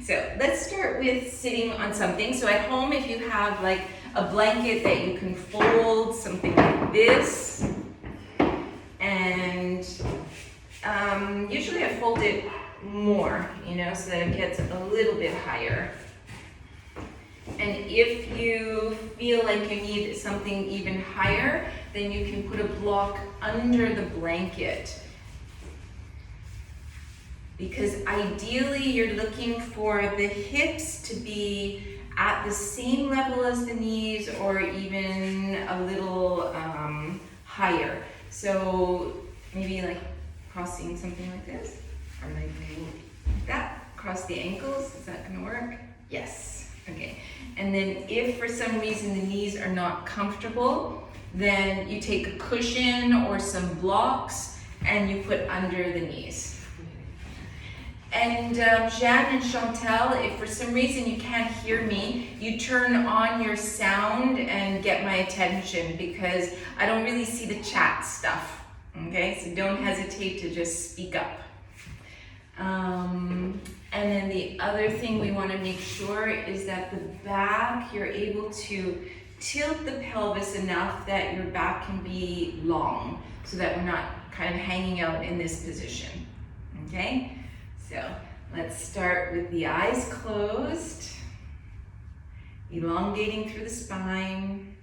So let's start with sitting on something. So at home, if you have like a blanket that you can fold, something like this, and usually I fold it more, you know, so that it gets a little bit higher. And if you feel like you need something even higher, then you can put a block under the blanket. Because ideally you're looking for the hips to be at the same level as the knees or even a little higher. So maybe like crossing something like this, or like that, cross the ankles. Is that gonna work? Yes, okay. And then if for some reason the knees are not comfortable, then you take a cushion or some blocks and you put under the knees. And Jeanne and Chantal, if for some reason you can't hear me, you turn on your sound and get my attention, because I don't really see the chat stuff, okay? So don't hesitate to just speak up. And then the other thing we want to make sure is that the back, you're able to tilt the pelvis enough that your back can be long, so that we're not kind of hanging out in this position, okay? So let's start with the eyes closed, elongating through the spine,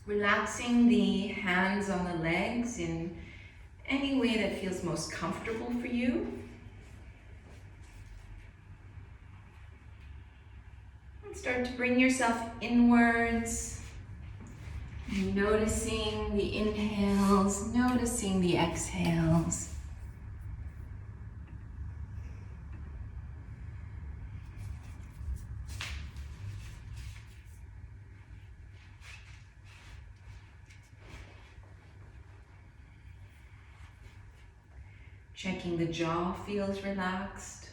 relaxing the hands on the legs in any way that feels most comfortable for you. And start to bring yourself inwards, noticing the inhales, noticing the exhales. Checking the jaw feels relaxed.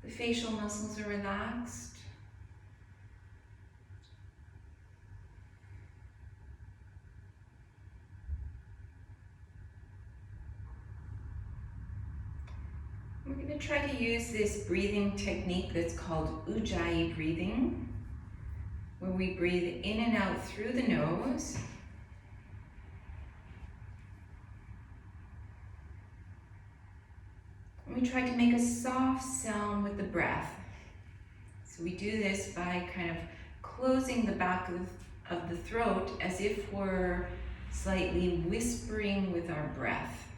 The facial muscles are relaxed. We're going to try to use this breathing technique that's called Ujjayi Breathing, where we breathe in and out through the nose. We try to make a soft sound with the breath. So we do this by kind of closing the back of the throat as if we're slightly whispering with our breath.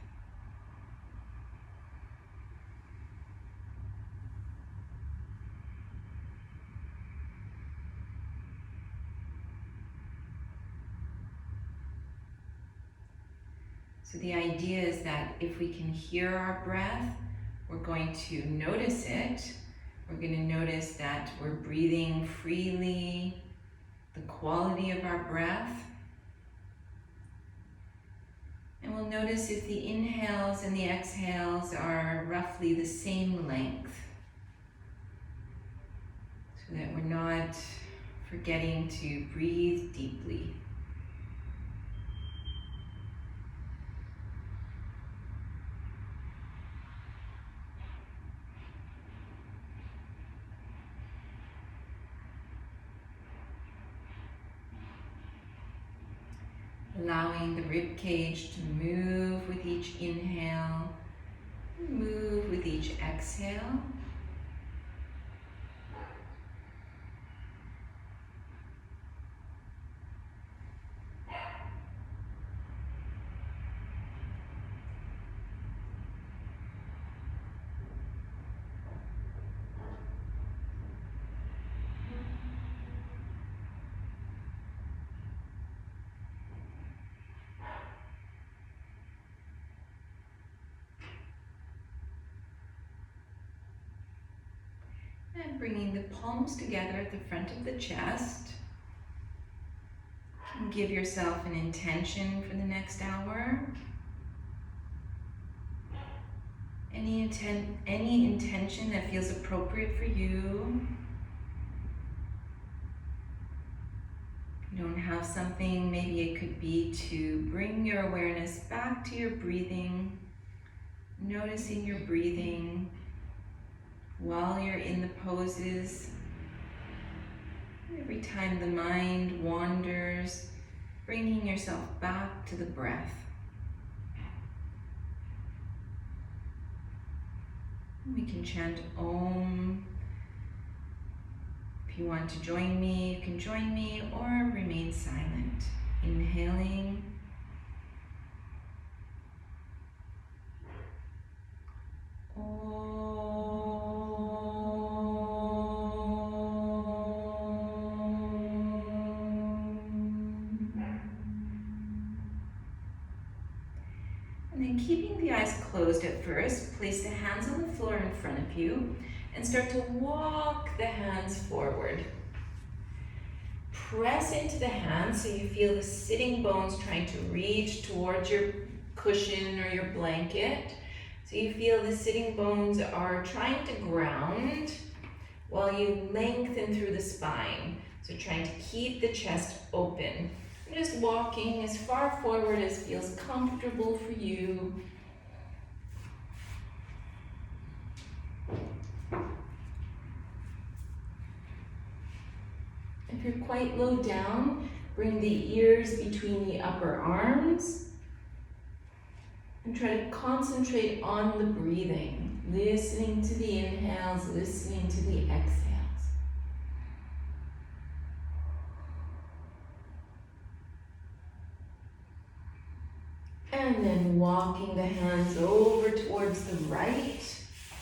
So the idea is that if we can hear our breath, we're going to notice it. We're going to notice that we're breathing freely, the quality of our breath. And we'll notice if the inhales and the exhales are roughly the same length, so that we're not forgetting to breathe deeply. Allowing the rib cage to move with each inhale, move with each exhale. And bringing the palms together at the front of the chest. And give yourself an intention for the next hour. Any intention that feels appropriate for you. If you don't have something, maybe it could be to bring your awareness back to your breathing, noticing your breathing. while you're in the poses. Every time the mind wanders, bringing yourself back to the breath. We can chant Om. If you want to join me, you can join me or remain silent. Inhaling. Om. And then keeping the eyes closed at first, place the hands on the floor in front of you and start to walk the hands forward. Press into the hands so you feel the sitting bones trying to reach towards your cushion or your blanket. So you feel the sitting bones are trying to ground while you lengthen through the spine. So trying to keep the chest open. And just walking as far forward as feels comfortable for you. If you're quite low down, bring the ears between the upper arms and try to concentrate on the breathing, listening to the inhales, listening to the exhales. And then walking the hands over towards the right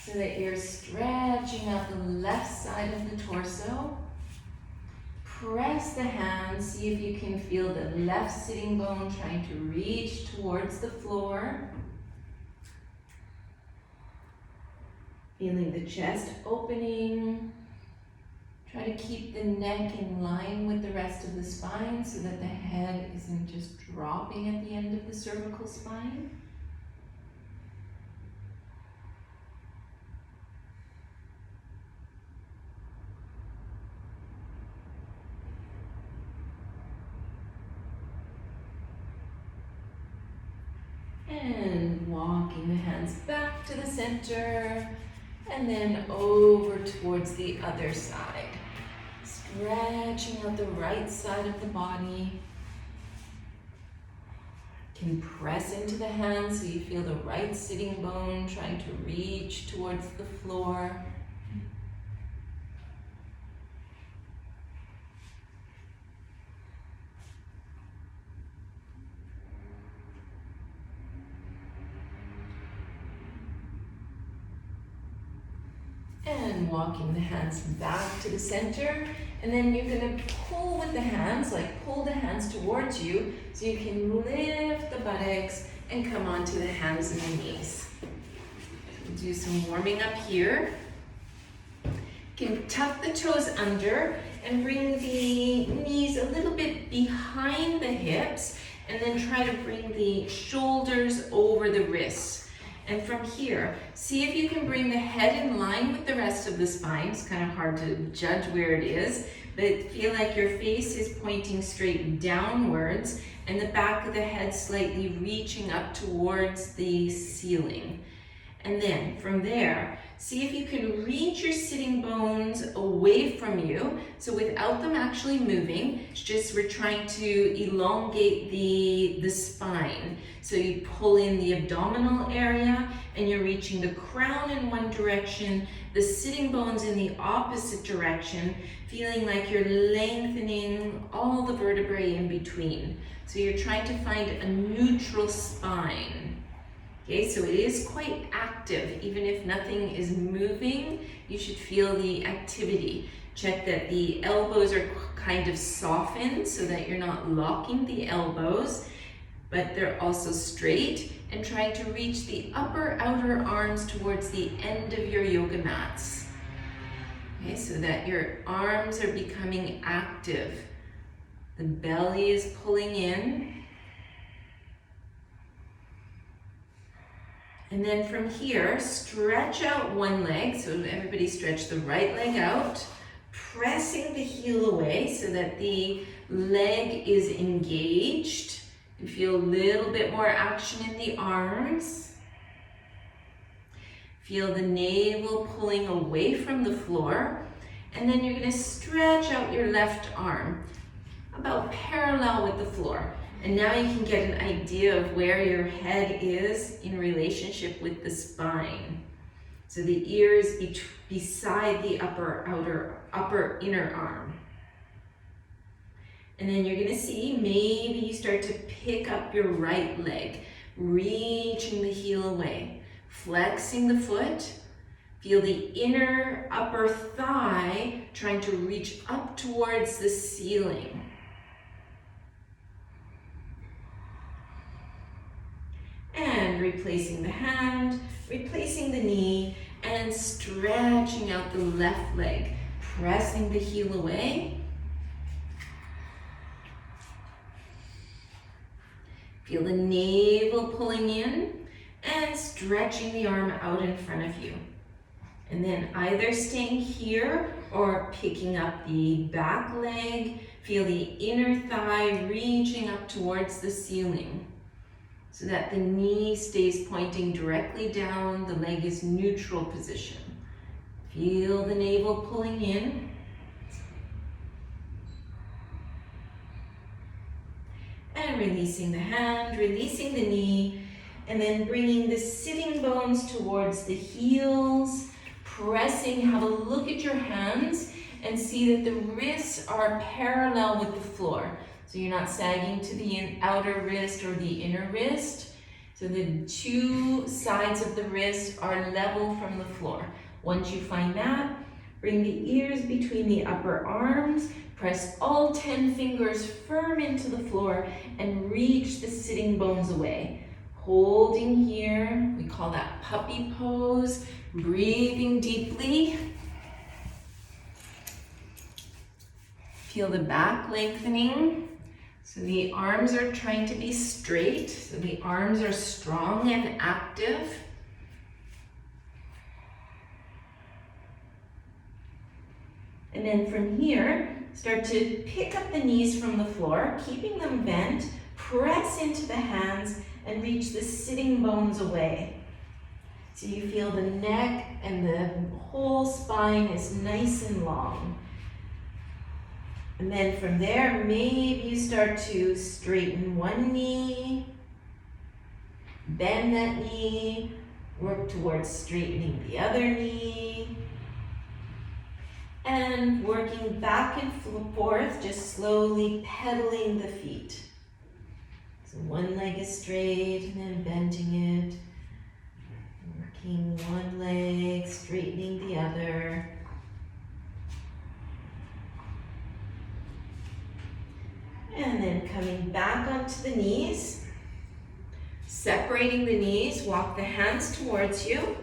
so that you're stretching out the left side of the torso. Press the hands, see if you can feel the left sitting bone trying to reach towards the floor. Feeling the chest opening. Try to keep the neck in line with the rest of the spine so that the head isn't just dropping at the end of the cervical spine. And walking the hands back to the center and then over towards the other side. Stretching out the right side of the body. You can press into the hands so you feel the right sitting bone trying to reach towards the floor. And walking the hands back to the center. And then you're going to pull with the hands, like pull the hands towards you so you can lift the buttocks and come onto the hands and the knees. We'll do some warming up here. You can tuck the toes under and bring the knees a little bit behind the hips and then try to bring the shoulders over the wrists. And from here, see if you can bring the head in line with the rest of the spine. It's kind of hard to judge where it is, but feel like your face is pointing straight downwards and the back of the head slightly reaching up towards the ceiling. And then from there, see if you can reach your sitting bones away from you. So without them actually moving, it's just we're trying to elongate the spine. So you pull in the abdominal area and you're reaching the crown in one direction, the sitting bones in the opposite direction, feeling like you're lengthening all the vertebrae in between. So you're trying to find a neutral spine. Okay, so it is quite active. Even if nothing is moving, you should feel the activity. Check that the elbows are kind of softened so that you're not locking the elbows, but they're also straight, and trying to reach the upper outer arms towards the end of your yoga mats. Okay, so that your arms are becoming active. The belly is pulling in. And then from here, stretch out one leg. So everybody stretch the right leg out, pressing the heel away so that the leg is engaged. You feel a little bit more action in the arms. Feel the navel pulling away from the floor. And then you're going to stretch out your left arm about parallel with the floor. And now you can get an idea of where your head is in relationship with the spine. So the ear is beside the upper inner arm. And then you're going to see maybe you start to pick up your right leg, reaching the heel away, flexing the foot. Feel the inner upper thigh trying to reach up towards the ceiling. And replacing the hand, replacing the knee, and stretching out the left leg, pressing the heel away. Feel the navel pulling in and stretching the arm out in front of you. And then either staying here or picking up the back leg. Feel the inner thigh reaching up towards the ceiling so that the knee stays pointing directly down. The leg is neutral position. Feel the navel pulling in. And releasing the hand, releasing the knee, and then bringing the sitting bones towards the heels. Pressing, have a look at your hands and see that the wrists are parallel with the floor. So you're not sagging to the outer wrist or the inner wrist. So the two sides of the wrist are level from the floor. Once you find that, bring the ears between the upper arms, press all 10 fingers firm into the floor and reach the sitting bones away. Holding here, we call that puppy pose. Breathing deeply. Feel the back lengthening. So the arms are trying to be straight. So the arms are strong and active. And then from here, start to pick up the knees from the floor, keeping them bent. Press into the hands and reach the sitting bones away. So you feel the neck and the whole spine is nice and long. And then from there, maybe you start to straighten one knee, bend that knee, work towards straightening the other knee, and working back and forth, just slowly pedaling the feet. So one leg is straight and then bending it. Working one leg, straightening the other. And then coming back onto the knees. Separating the knees, walk the hands towards you.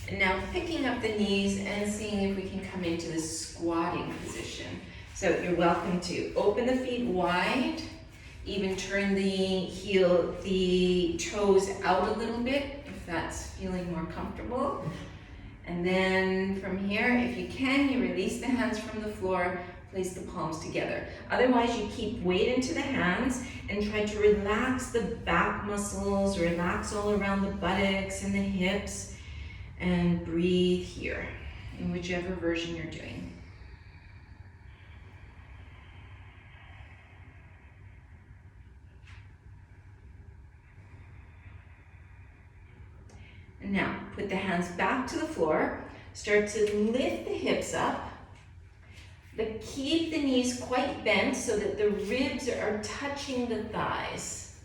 And now picking up the knees and seeing if we can come into the squatting position. So you're welcome to open the feet wide, even turn the toes out a little bit, if that's feeling more comfortable. And then from here, if you can, you release the hands from the floor, place the palms together. Otherwise, you keep weight into the hands and try to relax the back muscles, relax all around the buttocks and the hips, and breathe here in whichever version you're doing. And now, put the hands back to the floor. Start to lift the hips up, but keep the knees quite bent so that the ribs are touching the thighs.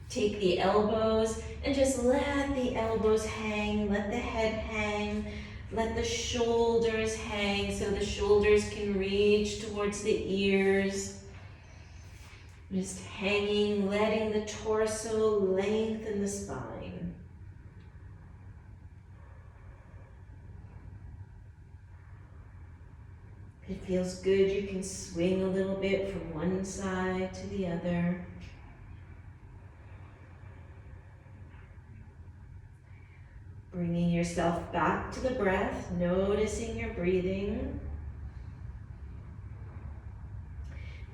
Take the elbows and just let the elbows hang, let the head hang, let the shoulders hang so the shoulders can reach towards the ears. Just hanging, letting the torso lengthen the spine. If it feels good, you can swing a little bit from one side to the other. Bringing yourself back to the breath, noticing your breathing.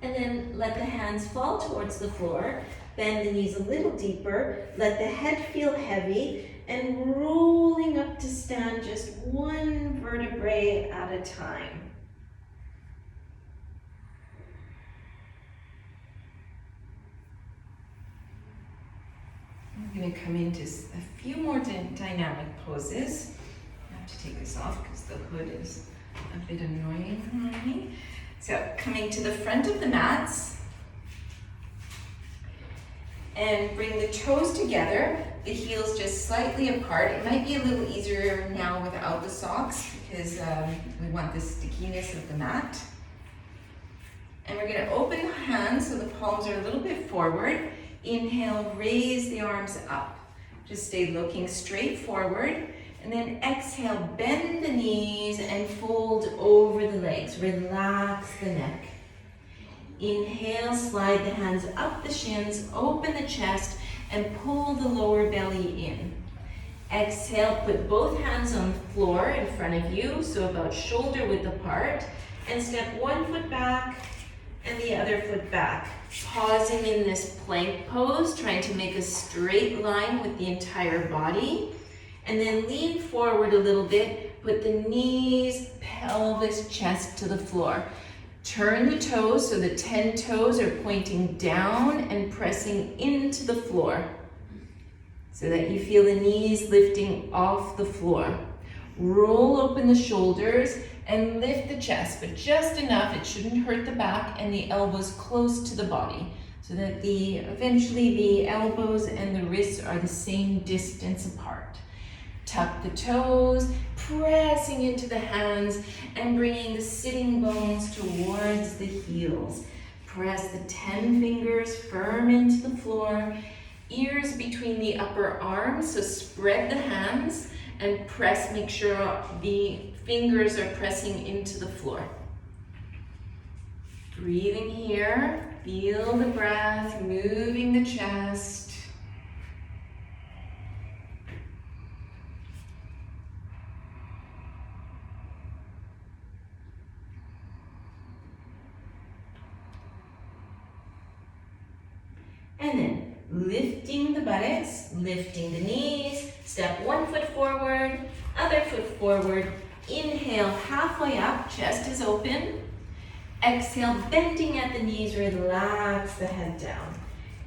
And then let the hands fall towards the floor. Bend the knees a little deeper. Let the head feel heavy. and rolling up to stand just one vertebrae at a time. I'm going to come into a few more dynamic poses. I have to take this off because the hood is a bit annoying on me. So coming to the front of the mats and bring the toes together, the heels just slightly apart. It might be a little easier now without the socks because we want the stickiness of the mat. And we're going to open the hands so the palms are a little bit forward. Inhale, raise the arms up. Just stay looking straight forward. And then exhale, bend the knees and fold over the legs. Relax the neck. Inhale, slide the hands up the shins, open the chest, and pull the lower belly in. Exhale, put both hands on the floor in front of you, so about shoulder width apart, and step one foot back and the other foot back. Pausing in this plank pose, trying to make a straight line with the entire body. And then lean forward a little bit, put the knees, pelvis, chest to the floor. Turn the toes so the 10 toes are pointing down and pressing into the floor so that you feel the knees lifting off the floor. Roll open the shoulders and lift the chest, but just enough, it shouldn't hurt the back, and the elbows close to the body so that eventually the elbows and the wrists are the same distance apart. Tuck the toes, pressing into the hands and bringing the sitting bones towards the heels. Press the 10 fingers firm into the floor, ears between the upper arms, so spread the hands and press, make sure the fingers are pressing into the floor. Breathing here, feel the breath, moving the chest. And then lifting the buttocks, lifting the knees, step one foot forward, other foot forward. Inhale, halfway up, chest is open. Exhale, bending at the knees, relax the head down.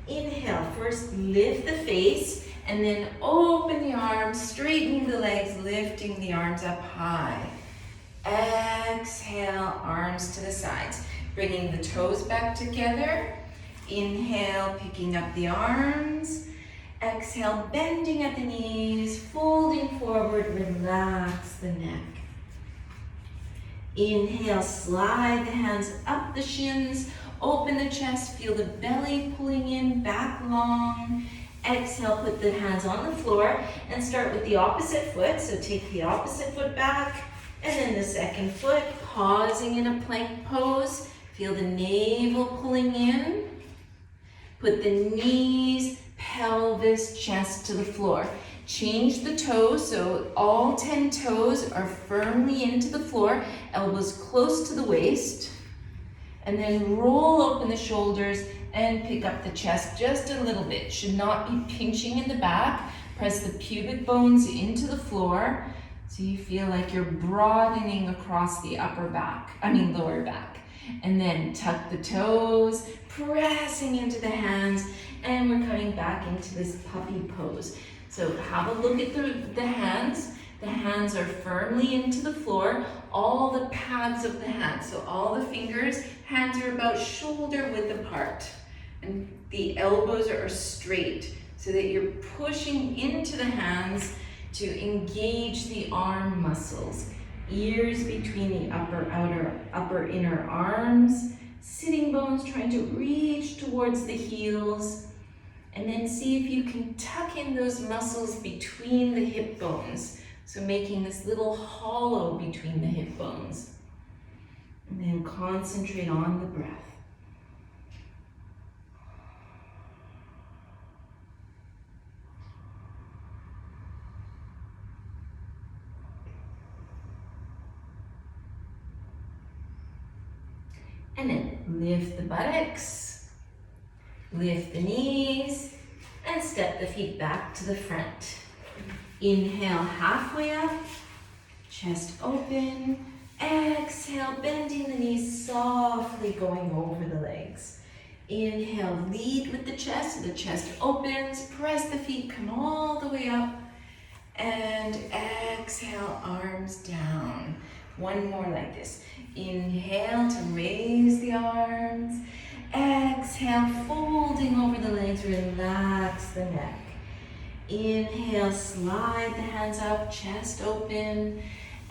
Inhale, first lift the face, and then open the arms, straightening the legs, lifting the arms up high. Exhale, arms to the sides, bringing the toes back together. Inhale, picking up the arms. Exhale, bending at the knees, folding forward, relax the neck. Inhale, slide the hands up the shins, open the chest, feel the belly pulling in, back long. Exhale, put the hands on the floor and start with the opposite foot. So take the opposite foot back and then the second foot, pausing in a plank pose. Feel the navel pulling in. Put the knees, pelvis, chest to the floor. Change the toes so all 10 toes are firmly into the floor, elbows close to the waist. And then roll open the shoulders and pick up the chest just a little bit. Should not be pinching in the back. Press the pubic bones into the floor so you feel like you're broadening across the lower back. And then tuck the toes, pressing into the hands, and we're coming back into this puppy pose. So have a look at the hands. The hands are firmly into the floor, all the pads of the hands. So all the fingers, hands are about shoulder width apart. And the elbows are straight so that you're pushing into the hands to engage the arm muscles. Ears between the upper inner arms, sitting bones trying to reach towards the heels, and then see if you can tuck in those muscles between the hip bones, so making this little hollow between the hip bones. And then concentrate on the breath. And then lift the buttocks, lift the knees, and step the feet back to the front. Inhale, halfway up, chest open. Exhale, bending the knees, softly going over the legs. Inhale, lead with the chest opens, press the feet, come all the way up. And exhale, arms down. One more like this. Inhale to raise the arms. Exhale, folding over the legs, relax the neck. Inhale, slide the hands up, chest open.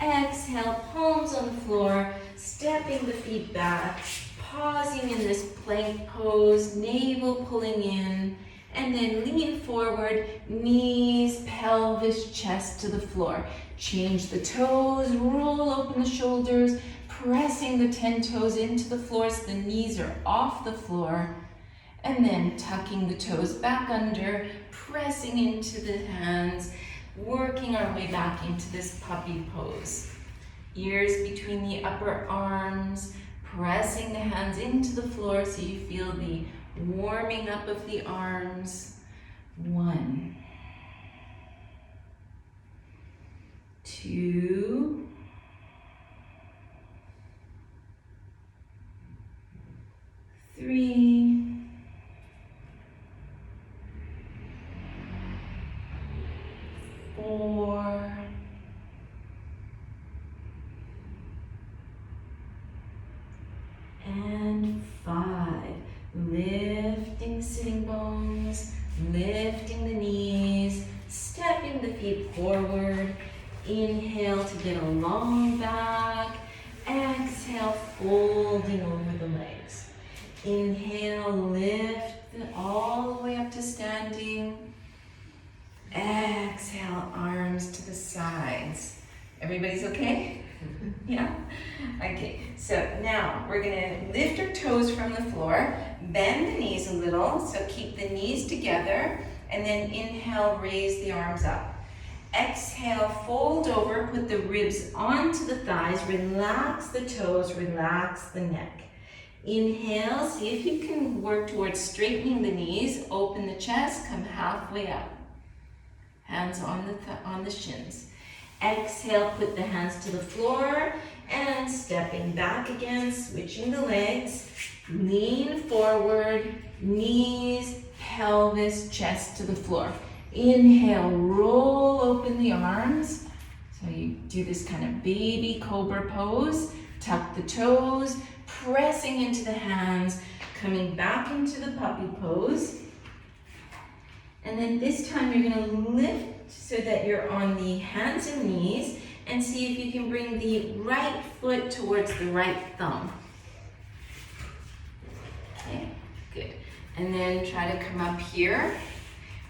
Exhale, palms on the floor, stepping the feet back, pausing in this plank pose, navel pulling in, and then lean forward, knees, pelvis, chest to the floor. Change the toes, roll open the shoulders, pressing the 10 toes into the floor so the knees are off the floor, and then tucking the toes back under, pressing into the hands, working our way back into this puppy pose. Ears between the upper arms, pressing the hands into the floor so you feel the warming up of the arms. 1, 2, 3, 4, and 5. Lifting sitting bones, lifting the knees, stepping the feet forward. Inhale to get a long back. Exhale, folding over the legs. Inhale, lift all the way up to standing. Exhale, arms to the sides. Everybody's okay? Yeah? Okay, so now we're gonna lift our toes from the floor, bend the knees a little, so keep the knees together, and then inhale, raise the arms up. Exhale, fold over, put the ribs onto the thighs, relax the toes, relax the neck. Inhale, see if you can work towards straightening the knees, open the chest, come halfway up. Hands on the shins. Exhale, put the hands to the floor and stepping back again, switching the legs. Lean forward, knees, pelvis, chest to the floor. Inhale, roll open the arms. So you do this kind of baby cobra pose. Tuck the toes, pressing into the hands, coming back into the puppy pose. And then this time you're going to lift so that you're on the hands and knees, and see if you can bring the right foot towards the right thumb. Okay, good. And then try to come up here.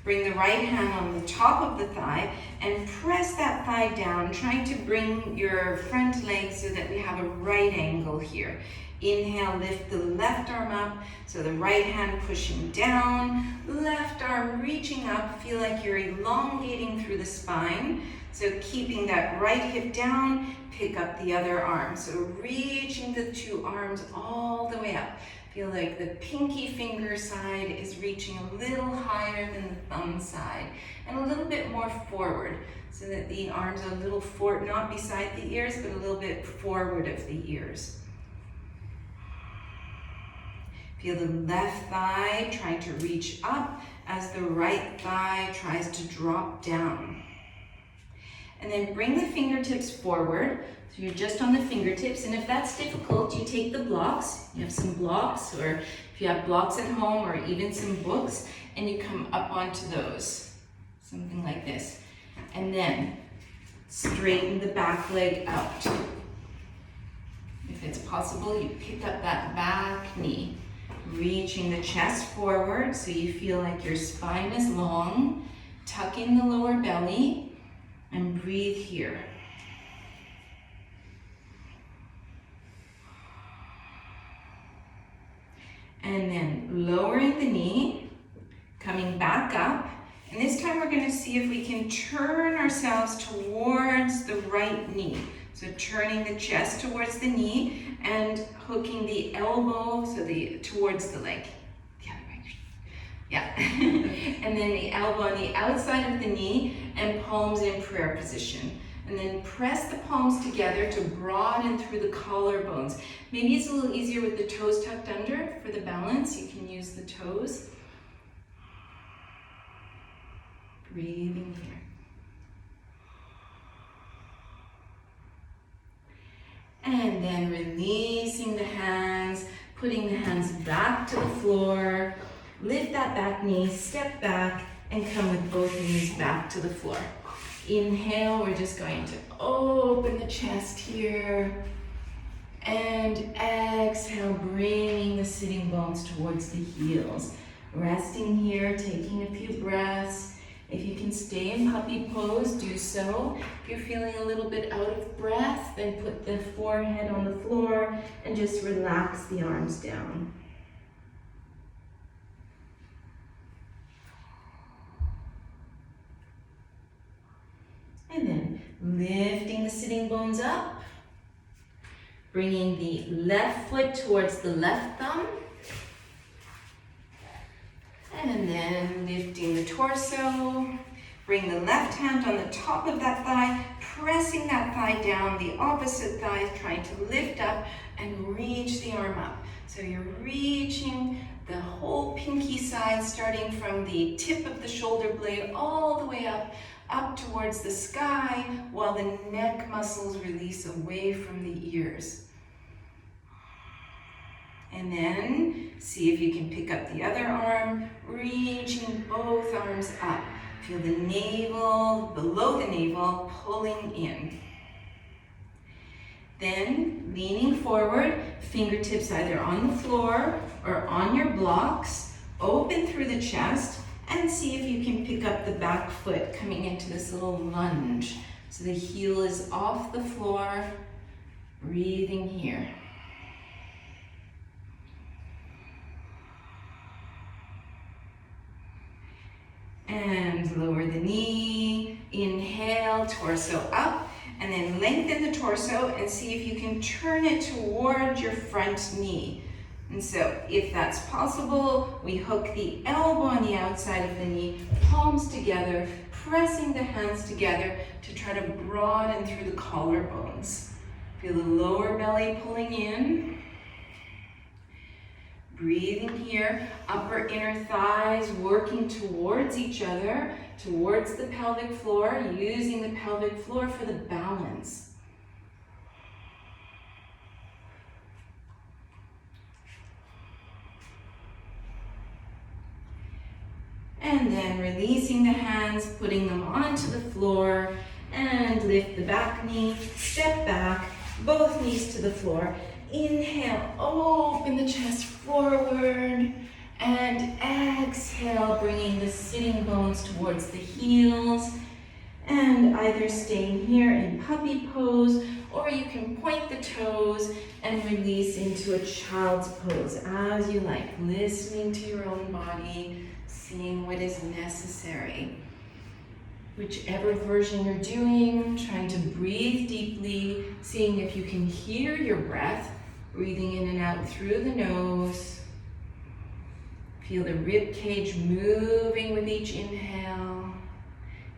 Bring the right hand on the top of the thigh and press that thigh down, trying to bring your front leg so that we have a right angle here. Inhale, lift the left arm up, so the right hand pushing down, left arm reaching up, feel like you're elongating through the spine. So keeping that right hip down, pick up the other arm. So reaching the two arms all the way up. Feel like the pinky finger side is reaching a little higher than the thumb side, and a little bit more forward, so that the arms are a little forward, not beside the ears, but a little bit forward of the ears. Feel the left thigh trying to reach up as the right thigh tries to drop down. And then bring the fingertips forward. So you're just on the fingertips, and if that's difficult, you take the blocks. You have some blocks, or if you have blocks at home, or even some books, and you come up onto those. Something like this. And then straighten the back leg out. If it's possible, you pick up that back knee. Reaching the chest forward so you feel like your spine is long. Tuck in the lower belly and breathe here. And then lowering the knee, coming back up. And this time we're going to see if we can turn ourselves towards the right knee. So turning the chest towards the knee and hooking the elbow towards the leg. The other way. Yeah. and then the elbow on the outside of the knee, and palms in prayer position. And then press the palms together to broaden through the collarbones. Maybe it's a little easier with the toes tucked under for the balance. You can use the toes. Breathing here. And then releasing the hands, putting the hands back to the floor. Lift that back knee, step back, and come with both knees back to the floor. Inhale, we're just going to open the chest here. And exhale, bringing the sitting bones towards the heels. Resting here, taking a few breaths. If you can stay in puppy pose, do so. If you're feeling a little bit out of breath, then put the forehead on the floor and just relax the arms down. And then lifting the sitting bones up, bringing the left foot towards the left thumb, and then lifting the torso. Bring the left hand on the top of that thigh, pressing that thigh down, the opposite thigh trying to lift up and reach the arm up. So you're reaching the whole pinky side, starting from the tip of the shoulder blade all the way up towards the sky, while the neck muscles release away from the ears. And then see if you can pick up the other arm, reaching both arms up. Feel the navel, below the navel, pulling in. Then leaning forward, fingertips either on the floor or on your blocks, open through the chest, and see if you can pick up the back foot coming into this little lunge. So the heel is off the floor, breathing here. And lower the knee, inhale, torso up, and then lengthen the torso and see if you can turn it toward your front knee. And so if that's possible, we hook the elbow on the outside of the knee, palms together, pressing the hands together to try to broaden through the collarbones. Feel the lower belly pulling in. Breathing here, upper inner thighs working towards each other, towards the pelvic floor, using the pelvic floor for the balance. And then releasing the hands, putting them onto the floor, and lift the back knee, step back, both knees to the floor. Inhale, open the chest forward, and exhale, bringing the sitting bones towards the heels, and either staying here in puppy pose, or you can point the toes and release into a child's pose, as you like, listening to your own body, seeing what is necessary. Whichever version you're doing, trying to breathe deeply, seeing if you can hear your breath, breathing in and out through the nose. Feel the rib cage moving with each inhale,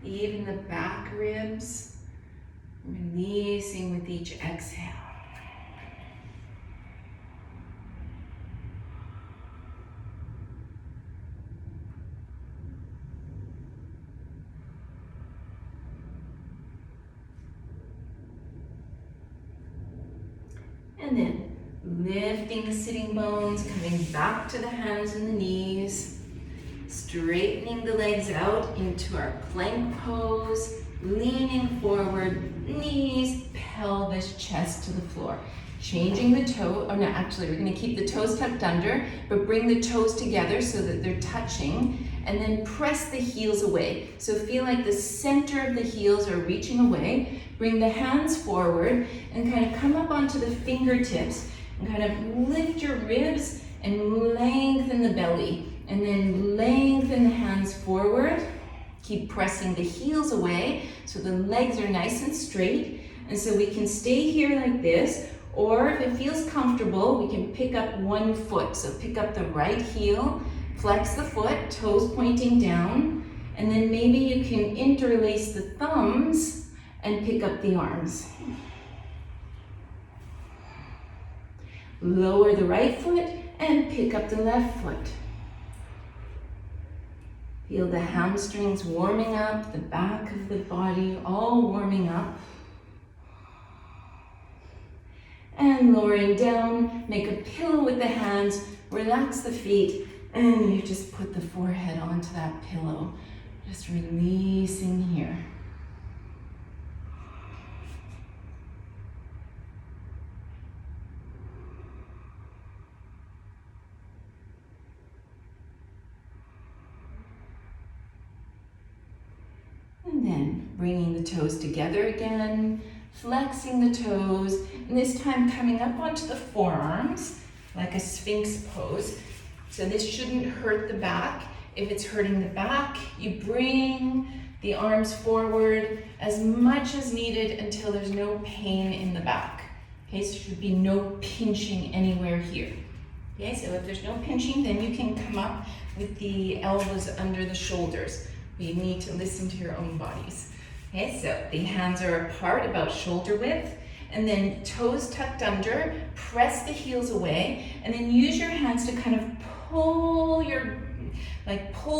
even the back ribs, releasing with each exhale. And then lifting the sitting bones, coming back to the hands and the knees, straightening the legs out into our plank pose, leaning forward, knees, pelvis, chest to the floor. Changing the toe, oh no, actually we're gonna keep the toes tucked under, but bring the toes together so that they're touching, and then press the heels away. So feel like the center of the heels are reaching away. Bring the hands forward and kind of come up onto the fingertips and kind of lift your ribs and lengthen the belly. And then lengthen the hands forward. Keep pressing the heels away so the legs are nice and straight. And so we can stay here like this, or if it feels comfortable, we can pick up one foot. So pick up the right heel, Flex the foot, toes pointing down, and then maybe you can interlace the thumbs and pick up the arms. Lower the right foot and pick up the left foot. Feel the hamstrings warming up, the back of the body all warming up. And lowering down, make a pillow with the hands, relax the feet, and you just put the forehead onto that pillow. Just releasing here. And then bringing the toes together again, flexing the toes, and this time coming up onto the forearms, like a Sphinx pose. So this shouldn't hurt the back. If it's hurting the back, you bring the arms forward as much as needed until there's no pain in the back. Okay, so there should be no pinching anywhere here. Okay, so if there's no pinching, then you can come up with the elbows under the shoulders. You need to listen to your own bodies. Okay, so the hands are apart about shoulder width, and then toes tucked under, press the heels away, and then use your hands to kind of pull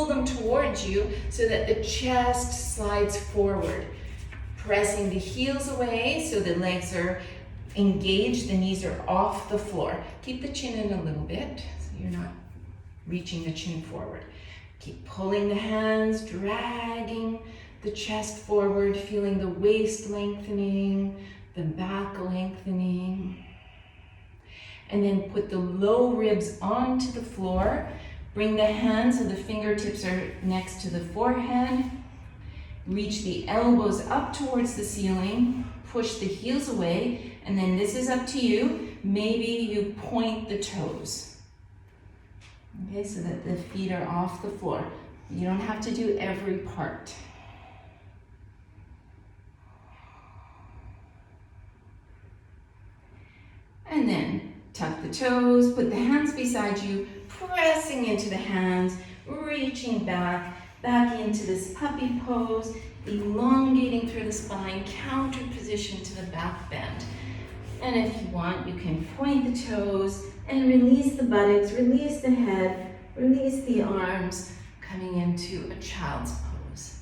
them towards you so that the chest slides forward. Pressing the heels away so the legs are engaged, the knees are off the floor. Keep the chin in a little bit so you're not reaching the chin forward. Keep pulling the hands, dragging the chest forward, feeling the waist lengthening, the back lengthening. And then put the low ribs onto the floor. Bring the hands so the fingertips are next to the forehead. Reach the elbows up towards the ceiling. Push the heels away. And then this is up to you. Maybe you point the toes. Okay, so that the feet are off the floor. You don't have to do every part. And then tuck the toes, put the hands beside you, pressing into the hands, reaching back into this puppy pose, elongating through the spine, counter position to the back bend. And if you want, you can point the toes and release the buttocks, release the head, release the arms, coming into a child's pose.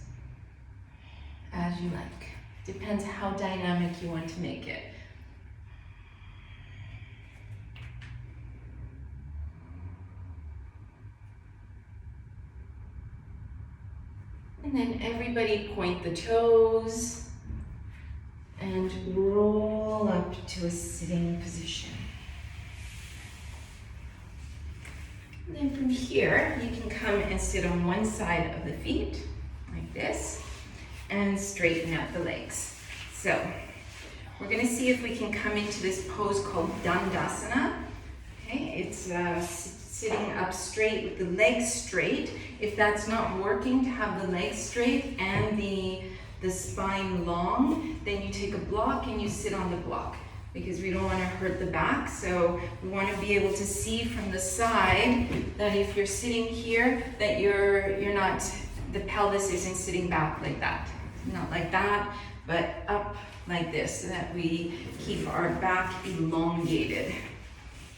As you like. Depends how dynamic you want to make it. And then everybody point the toes and roll up to a sitting position. And then from here, you can come and sit on one side of the feet, like this, and straighten out the legs. So, we're gonna see if we can come into this pose called Dandasana. Okay, it's sitting up straight with the legs straight. If that's not working to have the legs straight and the spine long, then you take a block and you sit on the block, because we don't want to hurt the back. So we want to be able to see from the side that if you're sitting here, that you're not, the pelvis isn't sitting back like that. Not like that, but up like this, so that we keep our back elongated.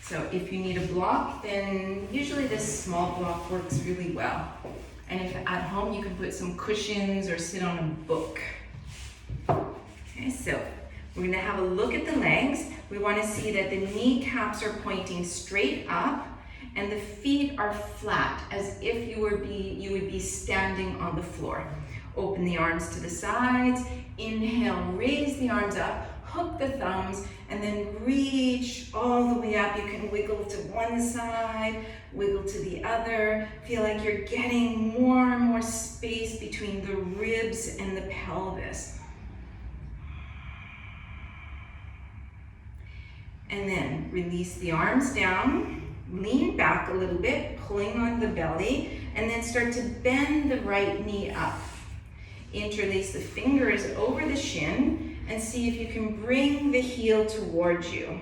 So if you need a block, then usually this small block works really well. And if at home, you can put some cushions or sit on a book. Okay, so we're gonna have a look at the legs. We wanna see that the kneecaps are pointing straight up and the feet are flat, as if you would be standing on the floor. Open the arms to the sides. Inhale, raise the arms up. Hook the thumbs, and then reach all the way up. You can wiggle to one side, wiggle to the other. Feel like you're getting more and more space between the ribs and the pelvis. And then release the arms down, lean back a little bit, pulling on the belly, and then start to bend the right knee up. Interlace the fingers over the shin, and see if you can bring the heel towards you.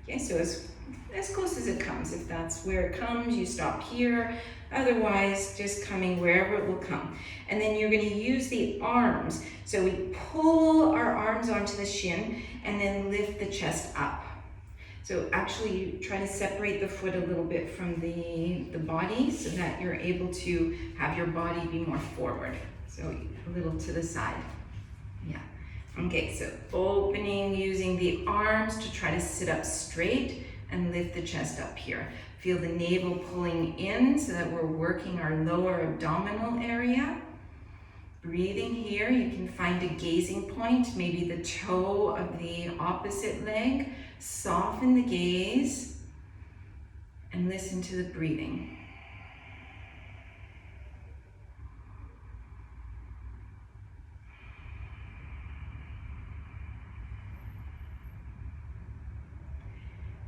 Okay, so as close as it comes. If that's where it comes, you stop here. Otherwise, just coming wherever it will come. And then you're going to use the arms. So we pull our arms onto the shin and then lift the chest up. So actually you try to separate the foot a little bit from the body so that you're able to have your body be more forward. So a little to the side. Yeah. Okay, so opening, using the arms to try to sit up straight and lift the chest up here. Feel the navel pulling in so that we're working our lower abdominal area. Breathing here, you can find a gazing point, maybe the toe of the opposite leg. Soften the gaze and listen to the breathing.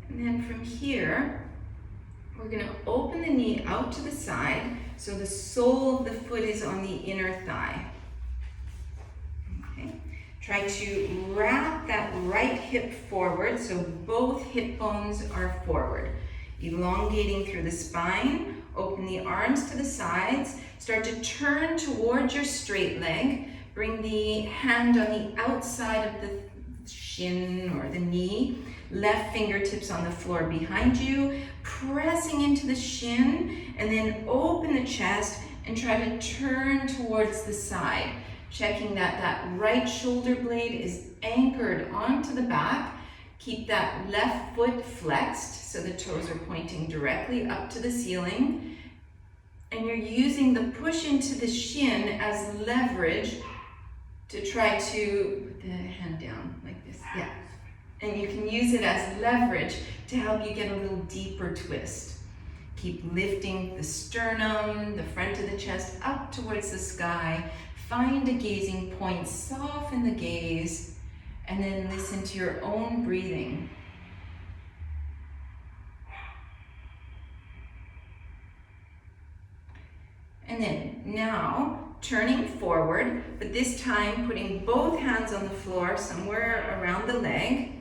And then from here, we're going to open the knee out to the side so the sole of the foot is on the inner thigh. Okay. Try to wrap that right hip forward so both hip bones are forward. Elongating through the spine, open the arms to the sides, start to turn towards your straight leg, bring the hand on the outside of the shin or the knee, left fingertips on the floor behind you, pressing into the shin, and then open the chest and try to turn towards the side. Checking that that right shoulder blade is anchored onto the back. Keep that left foot flexed so the toes are pointing directly up to the ceiling. And you're using the push into the shin as leverage to try to put the hand down like this. Yeah. And you can use it as leverage to help you get a little deeper twist. Keep lifting the sternum, the front of the chest up towards the sky. Find a gazing point, soften the gaze, and then listen to your own breathing. And then now, turning forward, but this time putting both hands on the floor somewhere around the leg.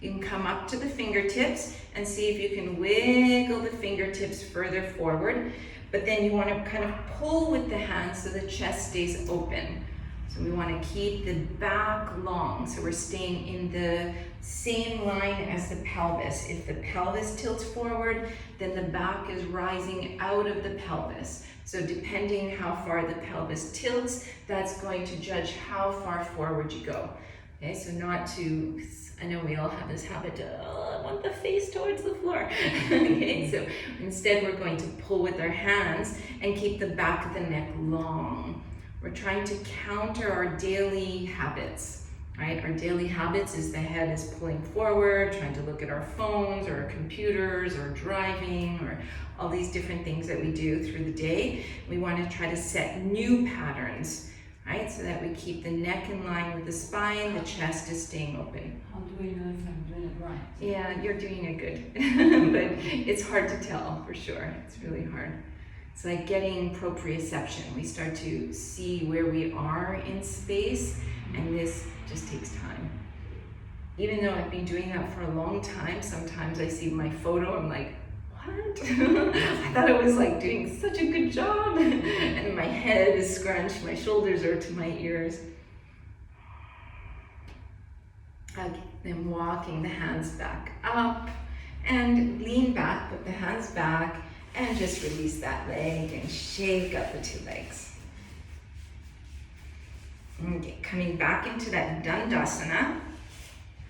You can come up to the fingertips and see if you can wiggle the fingertips further forward. But then you want to kind of pull with the hands so the chest stays open. So we want to keep the back long. So we're staying in the same line as the pelvis. If the pelvis tilts forward, then the back is rising out of the pelvis. So depending how far the pelvis tilts, that's going to judge how far forward you go. Okay, so not to, I know we all have this habit to, I want the face towards the floor. Okay, so instead we're going to pull with our hands and keep the back of the neck long. We're trying to counter our daily habits, right? Our daily habits is the head is pulling forward, trying to look at our phones or our computers or driving or all these different things that we do through the day. We want to try to set new patterns, right? So that we keep the neck in line with the spine, the chest is staying open. How do we know if I'm doing it right? Yeah, you're doing it good, but it's hard to tell for sure. It's really hard. It's like getting proprioception. We start to see where we are in space, and this just takes time. Even though I've been doing that for a long time, sometimes I see my photo, I'm like, what? I thought I was like doing such a good job. And my head is scrunched, my shoulders are to my ears. Then walking the hands back up and lean back, put the hands back and just release that leg and shake up the two legs. Okay, coming back into that Dandasana.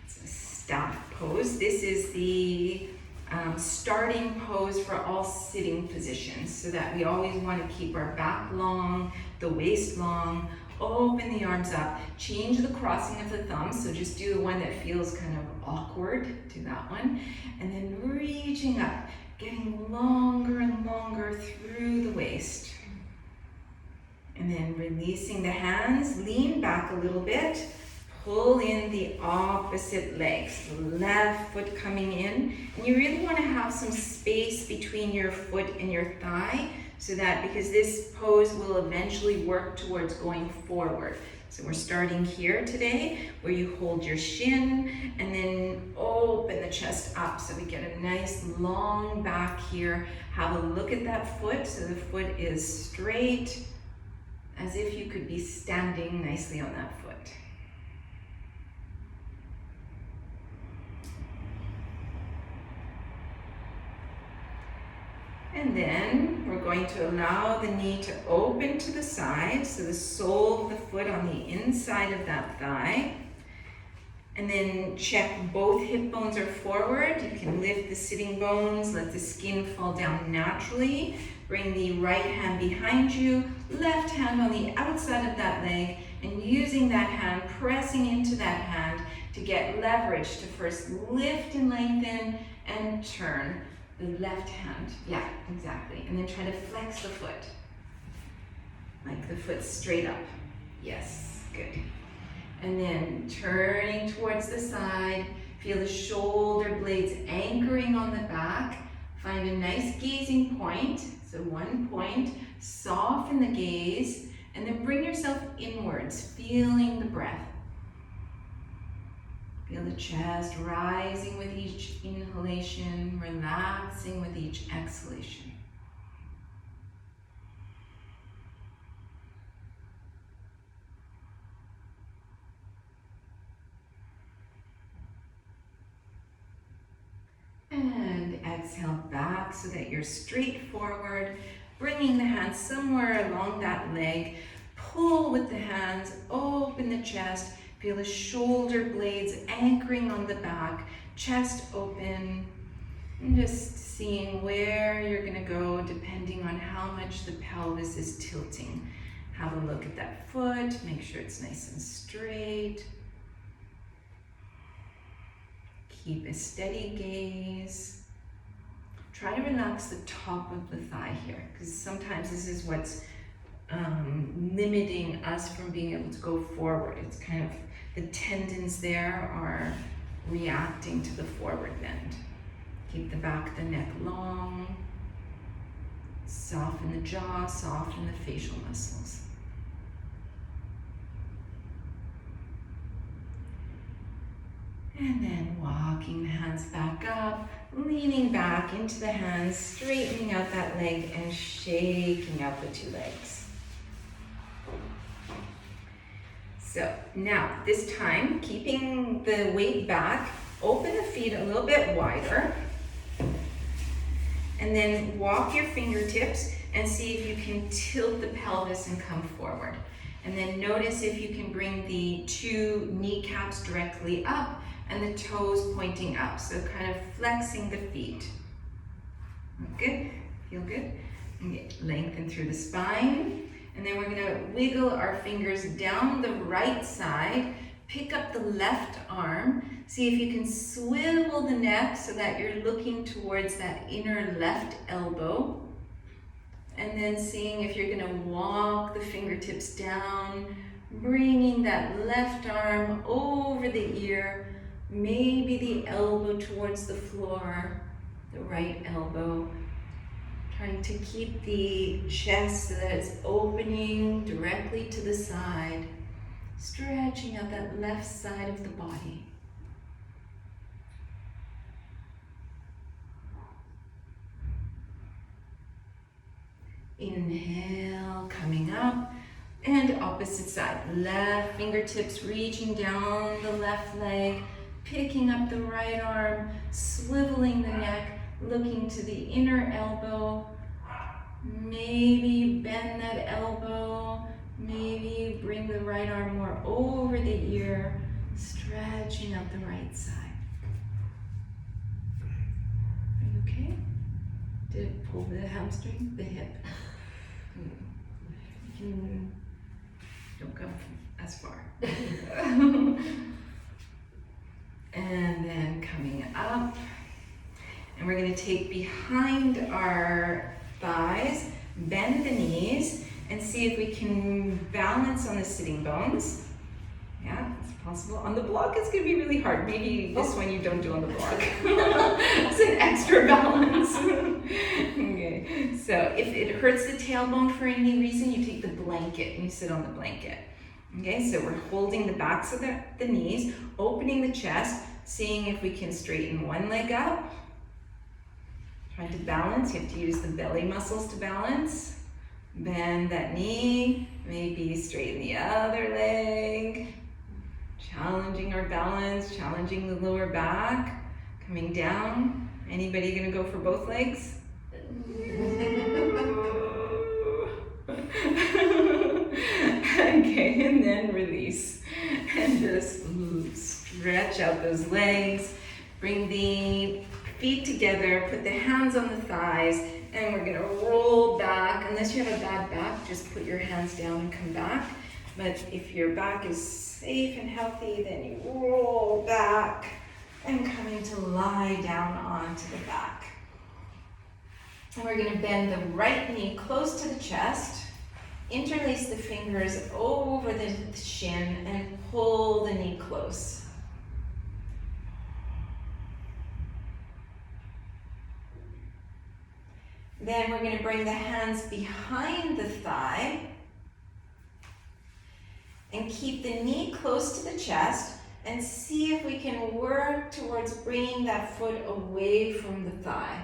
It's a staff pose. This is the starting pose for all sitting positions, so that we always want to keep our back long, the waist long, open the arms up, change the crossing of the thumbs, so just do the one that feels kind of awkward, do that one, and then reaching up, getting longer and longer through the waist. And then releasing the hands, lean back a little bit, pull in the opposite legs, left foot coming in. And you really want to have some space between your foot and your thigh so that because this pose will eventually work towards going forward. So we're starting here today where you hold your shin and then open the chest up so we get a nice long back here. Have a look at that foot so the foot is straight, as if you could be standing nicely on that foot. And then we're going to allow the knee to open to the side, so the sole of the foot on the inside of that thigh. And then check both hip bones are forward. You can lift the sitting bones, let the skin fall down naturally. Bring the right hand behind you, left hand on the outside of that leg, and using that hand, pressing into that hand to get leverage to first lift and lengthen and turn. The left hand, yeah, exactly. And then try to flex the foot. Like the foot straight up. Yes, good. And then turning towards the side, feel the shoulder blades anchoring on the back. Find a nice gazing point. So one point, soften the gaze, and then bring yourself inwards, feeling the breath. Feel the chest rising with each inhalation, relaxing with each exhalation. And exhale back so that you're straight forward, bringing the hands somewhere along that leg. Pull with the hands, open the chest. Feel the shoulder blades anchoring on the back, chest open, and just seeing where you're gonna go depending on how much the pelvis is tilting. Have a look at that foot, make sure it's nice and straight. Keep a steady gaze. Try to relax the top of the thigh here, because sometimes this is what's limiting us from being able to go forward. It's kind of the tendons there are reacting to the forward bend. Keep the back of the neck long. Soften the jaw, soften the facial muscles. And then walking the hands back up, leaning back into the hands, straightening out that leg and shaking out the two legs. So now, this time, keeping the weight back, open the feet a little bit wider, and then walk your fingertips and see if you can tilt the pelvis and come forward. And then notice if you can bring the two kneecaps directly up and the toes pointing up. So kind of flexing the feet. Good? Feel good? And lengthen through the spine. And then we're gonna wiggle our fingers down the right side, pick up the left arm, see if you can swivel the neck so that you're looking towards that inner left elbow. And then seeing if you're gonna walk the fingertips down, bringing that left arm over the ear, maybe the elbow towards the floor, the right elbow. Trying to keep the chest so that it's opening directly to the side, stretching out that left side of the body. Inhale, coming up, and opposite side. Left fingertips reaching down the left leg, picking up the right arm, swiveling the neck, looking to the inner elbow. Maybe bend that elbow. Maybe bring the right arm more over the ear, stretching out the right side. Are you okay? Did it pull the hamstring? The hip? Don't go as far. And then coming up. And we're going to take behind our thighs, bend the knees, and see if we can balance on the sitting bones. Yeah, it's possible. On the block, it's gonna be really hard. Maybe this one you don't do on the block. It's an extra balance. Okay, so if it hurts the tailbone for any reason, you take the blanket and you sit on the blanket. Okay, so we're holding the backs of the knees, opening the chest, seeing if we can straighten one leg up. Trying to balance, you have to use the belly muscles to balance. Bend that knee, maybe straighten the other leg. Challenging our balance, challenging the lower back, coming down. Anybody gonna go for both legs? Okay, and then release. And just stretch out those legs. Bring the feet together, put the hands on the thighs, and we're gonna roll back. Unless you have a bad back, just put your hands down and come back. But if your back is safe and healthy, then you roll back and coming to lie down onto the back. And we're gonna bend the right knee close to the chest, interlace the fingers over the shin and pull the knee close. Then we're gonna bring the hands behind the thigh and keep the knee close to the chest and see if we can work towards bringing that foot away from the thigh.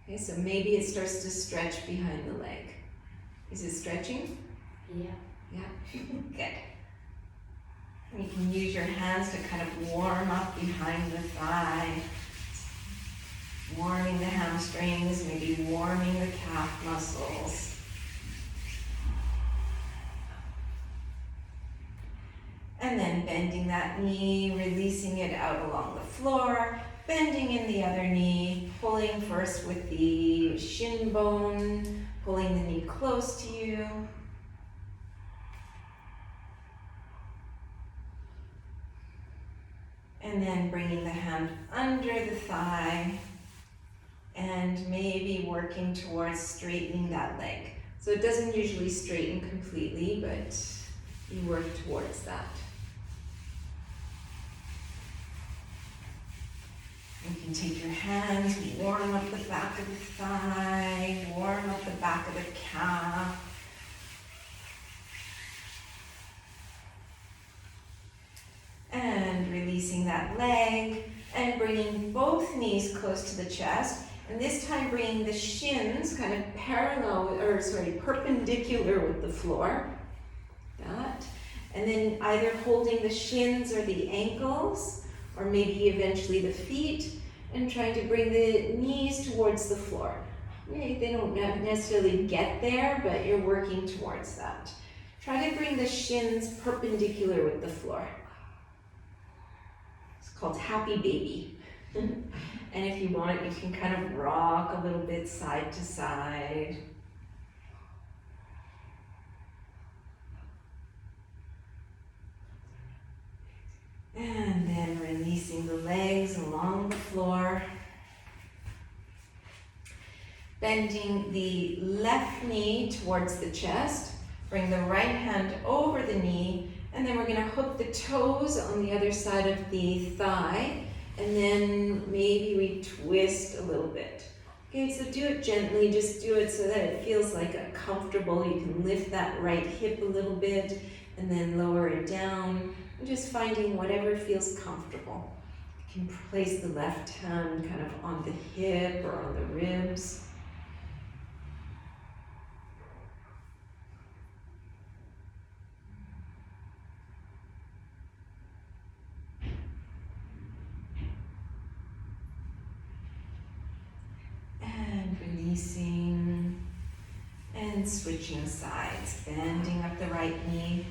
Okay, so maybe it starts to stretch behind the leg. Is it stretching? Yeah. Yeah, good. And you can use your hands to kind of warm up behind the thigh, warming the hamstrings, maybe warming the calf muscles. And then bending that knee, releasing it out along the floor, bending in the other knee, pulling first with the shin bone, pulling the knee close to you. And then bringing the hand under the thigh and maybe working towards straightening that leg. So it doesn't usually straighten completely, but you work towards that. You can take your hands, warm up the back of the thigh, warm up the back of the calf. And releasing that leg and bringing both knees close to the chest. And this time bringing the shins kind of perpendicular with the floor. That. And then either holding the shins or the ankles, or maybe eventually the feet, and trying to bring the knees towards the floor. Maybe they don't necessarily get there, but you're working towards that. Try to bring the shins perpendicular with the floor. It's called happy baby. And if you want, you can kind of rock a little bit side to side. And then releasing the legs along the floor. Bending the left knee towards the chest. Bring the right hand over the knee. And then we're going to hook the toes on the other side of the thigh. And then maybe we twist a little bit. Okay, so do it gently. Just do it so that it feels like a comfortable. You can lift that right hip a little bit and then lower it down. And just finding whatever feels comfortable. You can place the left hand kind of on the hip or on the ribs. And releasing and switching sides, bending up the right knee,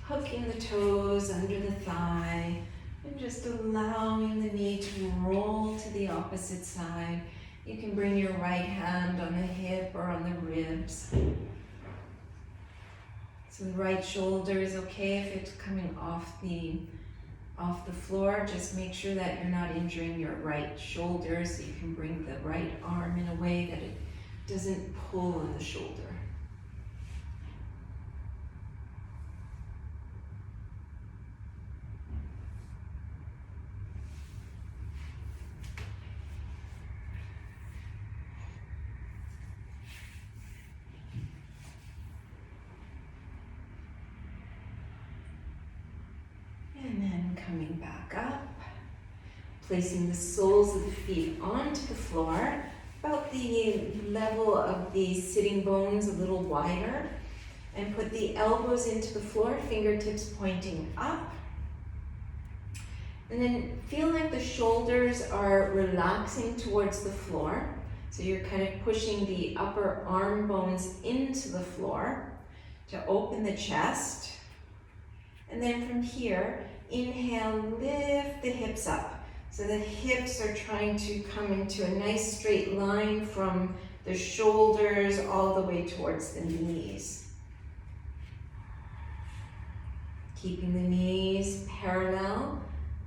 hooking the toes under the thigh, and just allowing the knee to roll to the opposite side. You can bring your right hand on the hip or on the ribs. So the right shoulder is okay if it's coming off the floor. Just make sure that you're not injuring your right shoulder, so you can bring the right arm in a way that it doesn't pull on the shoulder. back up. Placing the soles of the feet onto the floor, about the level of the sitting bones, a little wider. And put the elbows into the floor, fingertips pointing up. And then feel like the shoulders are relaxing towards the floor. So you're kind of pushing the upper arm bones into the floor to open the chest. And then from here, inhale, lift the hips up. So the hips are trying to come into a nice straight line from the shoulders all the way towards the knees. Keeping the knees parallel,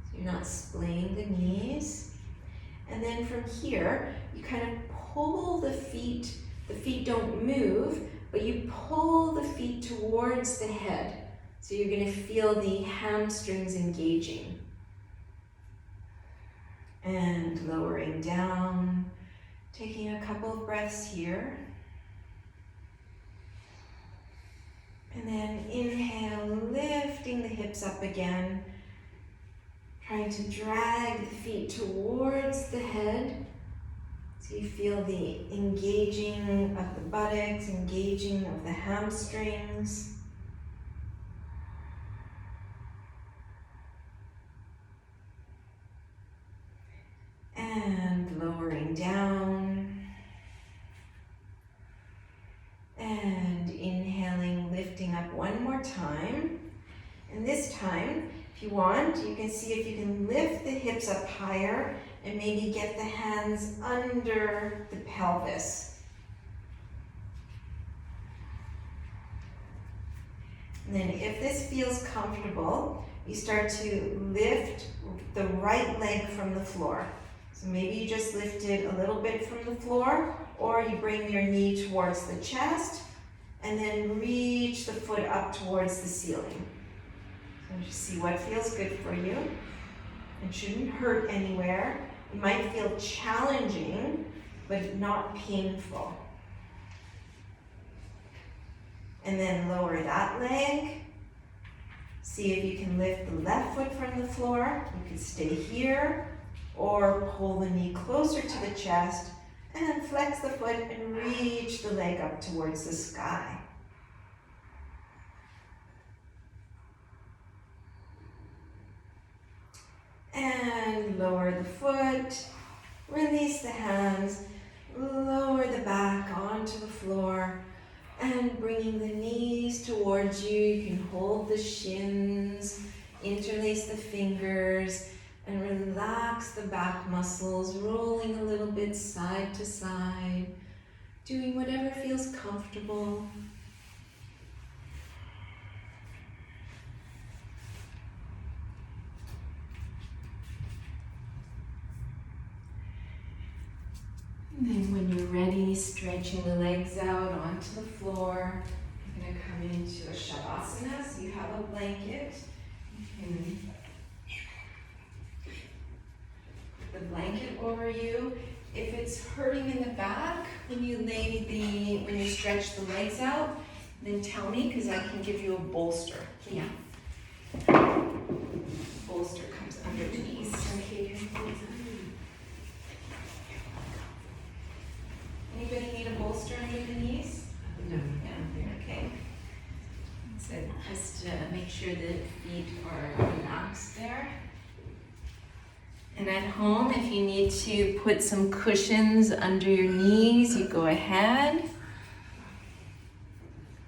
so you're not splaying the knees. And then from here, you kind of pull the feet don't move, but you pull the feet towards the head. So you're going to feel the hamstrings engaging. And lowering down, taking a couple of breaths here. And then inhale, lifting the hips up again. Trying to drag the feet towards the head. So you feel the engaging of the buttocks, engaging of the hamstrings. And lowering down. And inhaling, lifting up one more time. And this time, if you want, you can see if you can lift the hips up higher and maybe get the hands under the pelvis. And then if this feels comfortable, you start to lift the right leg from the floor. So maybe you just lift it a little bit from the floor, or you bring your knee towards the chest and then reach the foot up towards the ceiling. So just see what feels good for you. It shouldn't hurt anywhere. It might feel challenging, but not painful. And then lower that leg. See if you can lift the left foot from the floor. You can stay here, or pull the knee closer to the chest and flex the foot and reach the leg up towards the sky. And lower the foot, release the hands, lower the back onto the floor, and bringing the knees towards you. You can hold the shins, interlace the fingers, and relax the back muscles, rolling a little bit side to side, doing whatever feels comfortable. And then when you're ready, stretching the legs out onto the floor. You're going to come into a Shavasana, so you have a blanket. You can put the blanket over you. If it's hurting in the back when you stretch the legs out, then tell me, because I can give you a bolster. Yeah. Bolster comes under the knees. Anybody need a bolster under the knees? No. Yeah, okay. So just make sure the feet are relaxed there. And at home, if you need to put some cushions under your knees, you go ahead.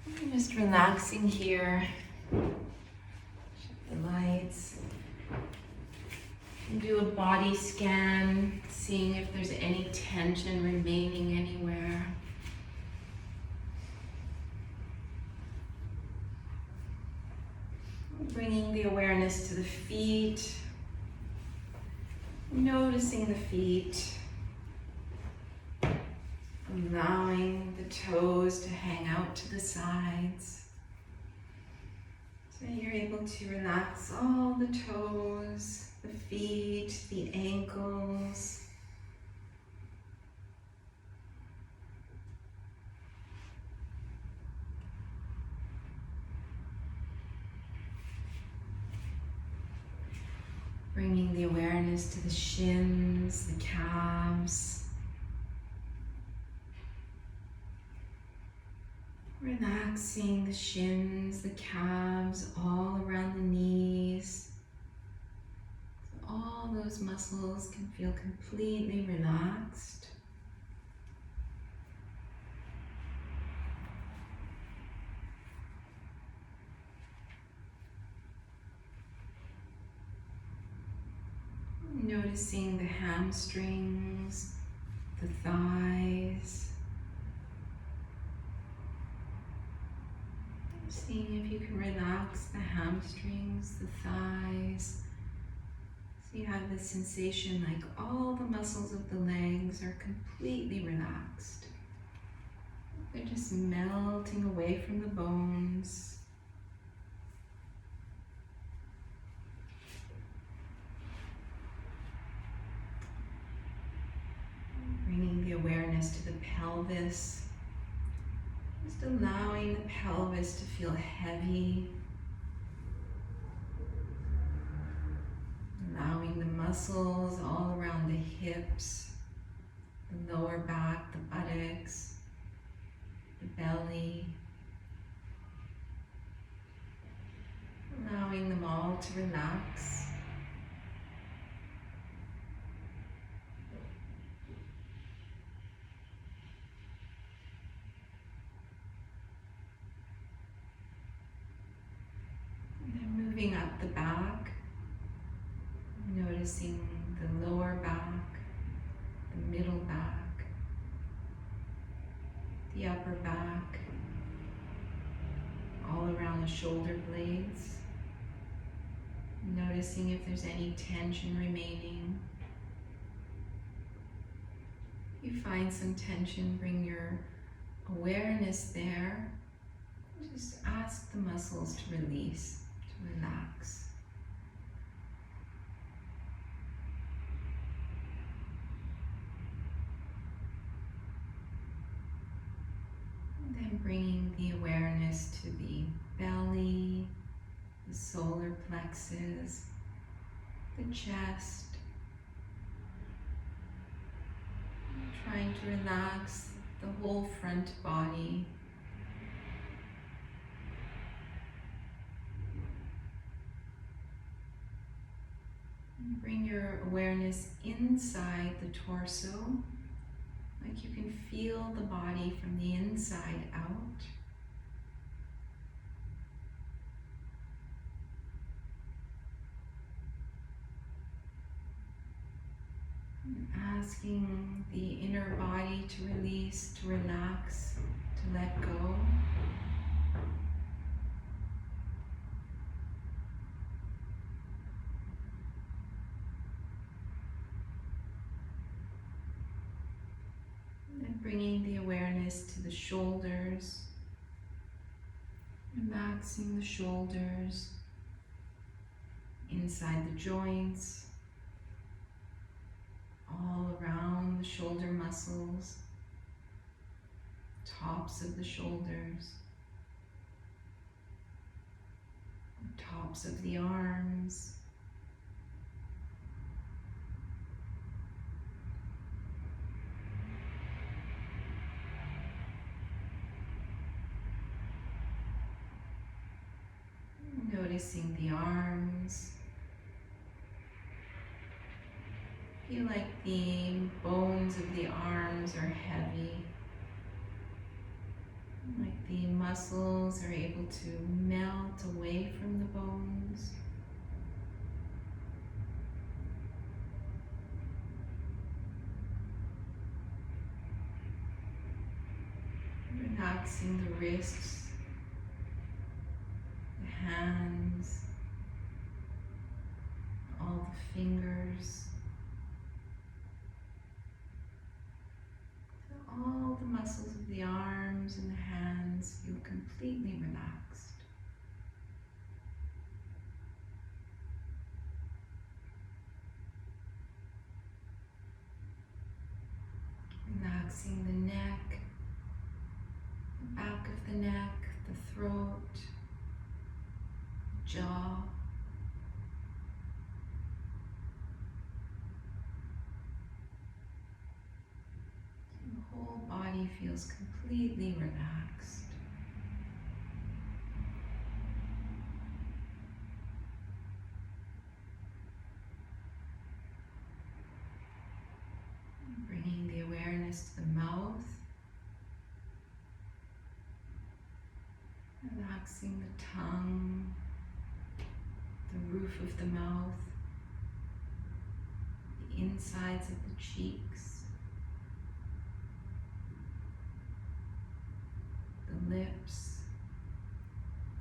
I'm just relaxing here. Shut the lights. And do a body scan, seeing if there's any tension remaining anywhere. Bringing the awareness to the feet. Noticing the feet, allowing the toes to hang out to the sides. So you're able to relax all the toes, the feet, the ankles. the awareness to the shins, the calves. Relaxing the shins, the calves, all around the knees. So all those muscles can feel completely relaxed. Noticing the hamstrings, the thighs. Seeing if you can relax the hamstrings, the thighs. So you have this sensation like all the muscles of the legs are completely relaxed. They're just melting away from the bones. Bringing the awareness to the pelvis. Just allowing the pelvis to feel heavy. Allowing the muscles all around the hips, the lower back, the buttocks, the belly. Allowing them all to relax. Moving up the back, noticing the lower back, the middle back, the upper back, all around the shoulder blades. Noticing if there's any tension remaining. If you find some tension, bring your awareness there. Just ask the muscles to release. Relax. And then bringing the awareness to the belly, the solar plexus, the chest. Trying to relax the whole front body. Bring your awareness inside the torso, like you can feel the body from the inside out. And asking the inner body to release, to relax, to let go. Bringing the awareness to the shoulders, relaxing the shoulders, inside the joints, all around the shoulder muscles, tops of the shoulders, tops of the arms, noticing the arms. Feel like the bones of the arms are heavy. Like the muscles are able to melt away from the bones. Relaxing the wrists, the hands, all the fingers. So all the muscles of the arms and the hands feel completely relaxed. Relaxing the neck, the back of the neck, the throat, jaw. feels completely relaxed. Bringing the awareness to the mouth, relaxing the tongue, the roof of the mouth, the insides of the cheeks, the lips,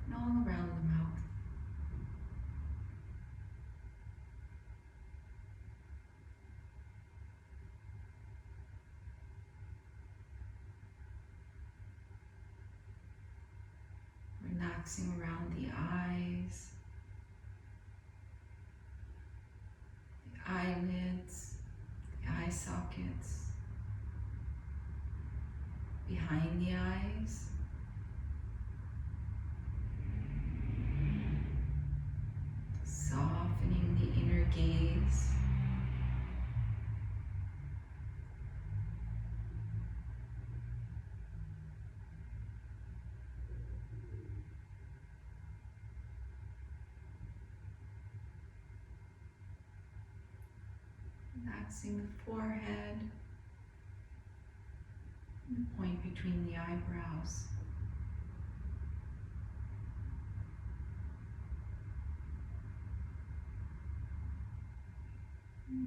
and all around the mouth. Relaxing around the eyes, the eyelids, the eye sockets, behind the eyes, softening the inner gaze. Relaxing the forehead, and the point between the eyebrows.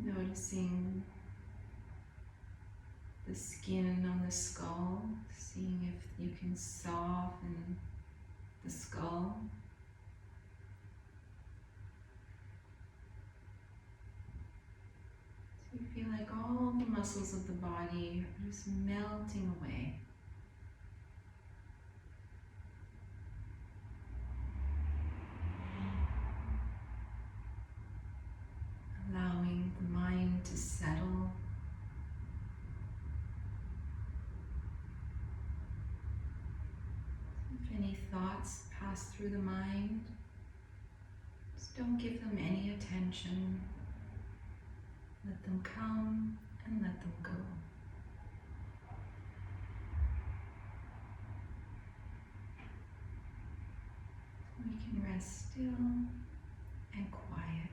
Noticing the skin on the skull, seeing if you can soften the skull. So you feel like all the muscles of the body are just melting away. Allowing the mind to settle. If any thoughts pass through the mind, just don't give them any attention. Let them come and let them go. We can rest still and quiet.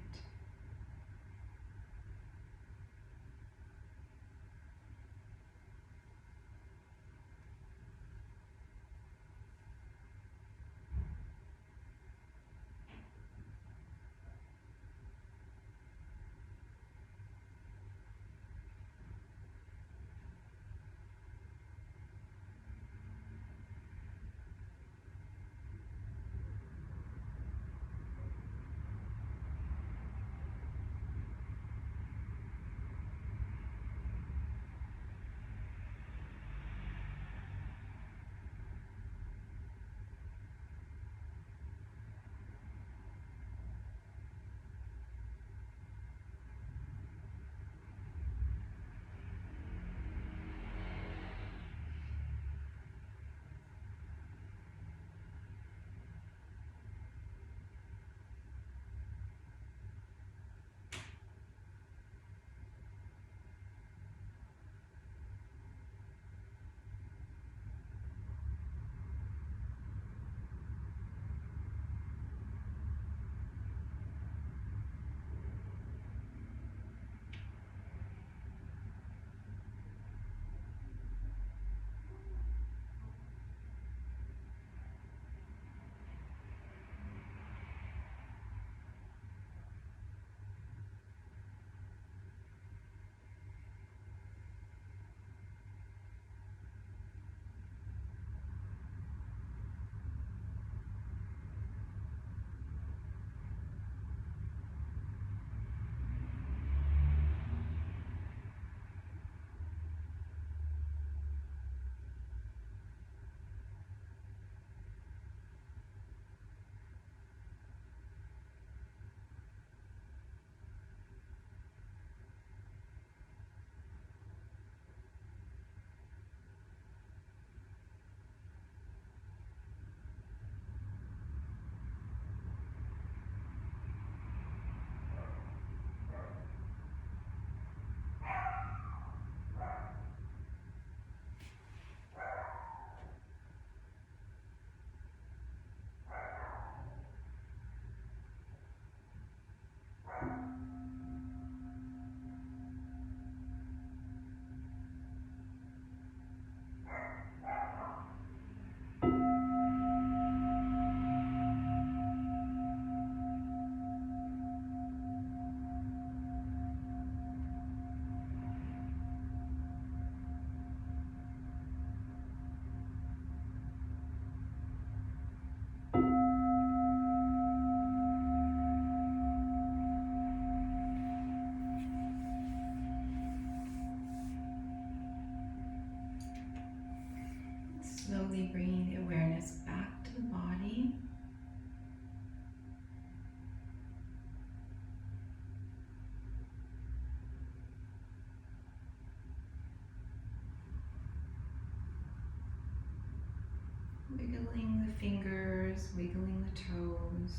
wiggling the fingers, wiggling the toes.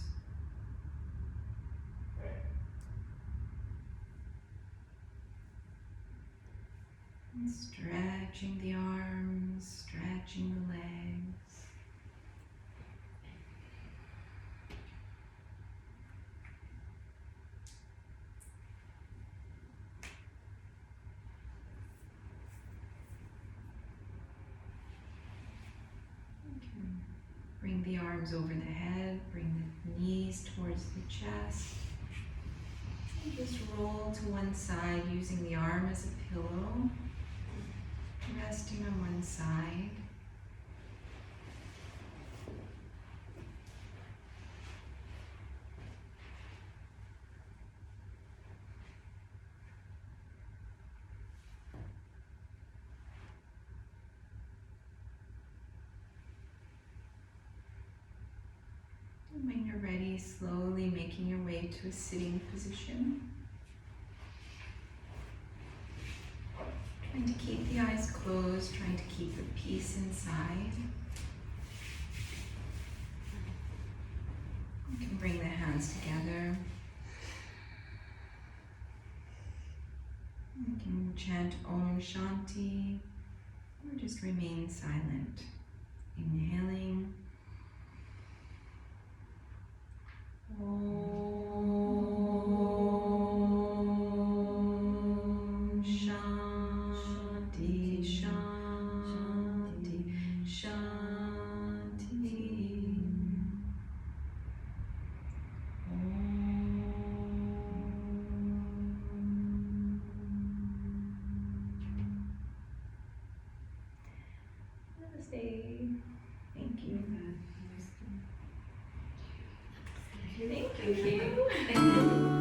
And stretching the arms, stretching the legs. Bring the arms over the head, bring the knees towards the chest. And just roll to one side using the arm as a pillow, resting on one side. When you're ready, slowly making your way to a sitting position. Trying to keep the eyes closed, trying to keep the peace inside. You can bring the hands together. You can chant Om Shanti or just remain silent. Inhaling. Om Shanti, Shanti, Shanti. Namaste. Thank you. Thank you.